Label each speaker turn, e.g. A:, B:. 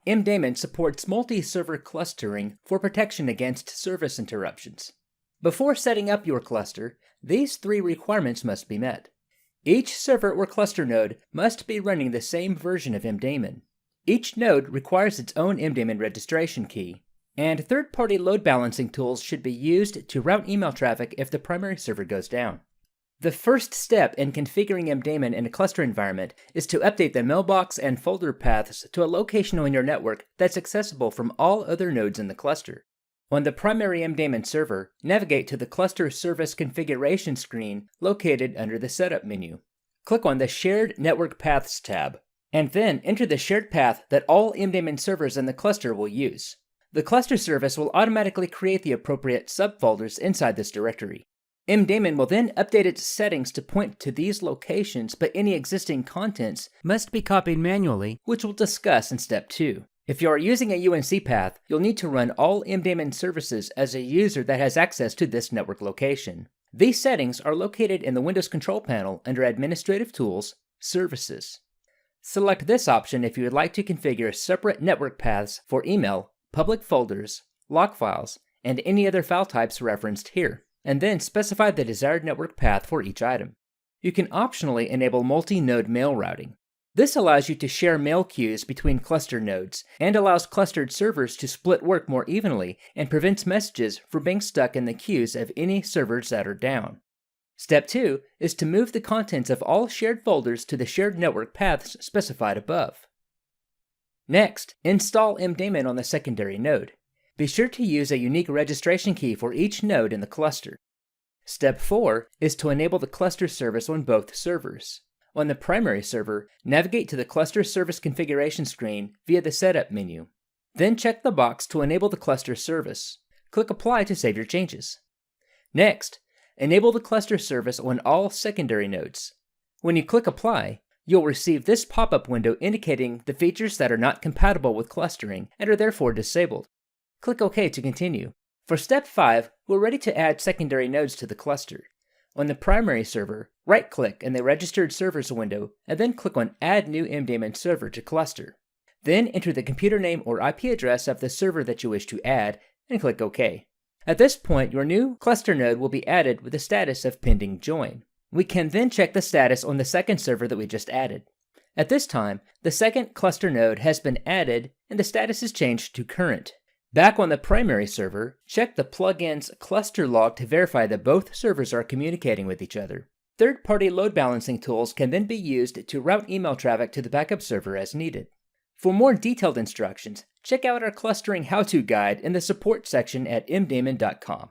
A: MDaemon supports multi-server clustering for protection against service interruptions. Before setting up your cluster, these 3 requirements must be met. Each server or cluster node must be running the same version of MDaemon. Each node requires its own MDaemon registration key, and third-party load balancing tools should be used to route email traffic if the primary server goes down. The first step in configuring MDaemon in a cluster environment is to update the mailbox and folder paths to a location on your network that's accessible from all other nodes in the cluster. On the primary MDaemon server, navigate to the Cluster Service Configuration screen located under the Setup menu. Click on the Shared Network Paths tab, and then enter the shared path that all MDaemon servers in the cluster will use. The cluster service will automatically create the appropriate subfolders inside this directory. MDaemon will then update its settings to point to these locations, but any existing contents must be copied manually, which we'll discuss in Step 2. If you are using a UNC path, you'll need to run all MDaemon services as a user that has access to this network location. These settings are located in the Windows Control Panel under Administrative Tools, Services. Select this option if you would like to configure separate network paths for email, public folders, log files, and any other file types referenced here, and then specify the desired network path for each item. You can optionally enable multi-node mail routing. This allows you to share mail queues between cluster nodes and allows clustered servers to split work more evenly and prevents messages from being stuck in the queues of any servers that are down. Step 2 is to move the contents of all shared folders to the shared network paths specified above. Next, install MDaemon on the secondary node. Be sure to use a unique registration key for each node in the cluster. Step 4 is to enable the cluster service on both servers. On the primary server, navigate to the Cluster Service Configuration screen via the Setup menu. Then check the box to enable the cluster service. Click Apply to save your changes. Next, enable the cluster service on all secondary nodes. When you click Apply, you'll receive this pop-up window indicating the features that are not compatible with clustering and are therefore disabled. Click OK to continue. For Step 5, we're ready to add secondary nodes to the cluster. On the primary server, right-click in the Registered Servers window, and then click on Add New MDaemon Server to Cluster. Then enter the computer name or IP address of the server that you wish to add, and click OK. At this point, your new cluster node will be added with the status of Pending Join. We can then check the status on the second server that we just added. At this time, the second cluster node has been added, and the status is changed to Current. Back on the primary server, check the plugin's cluster log to verify that both servers are communicating with each other. Third-party load balancing tools can then be used to route email traffic to the backup server as needed. For more detailed instructions, check out our clustering how-to guide in the support section at mdaemon.com.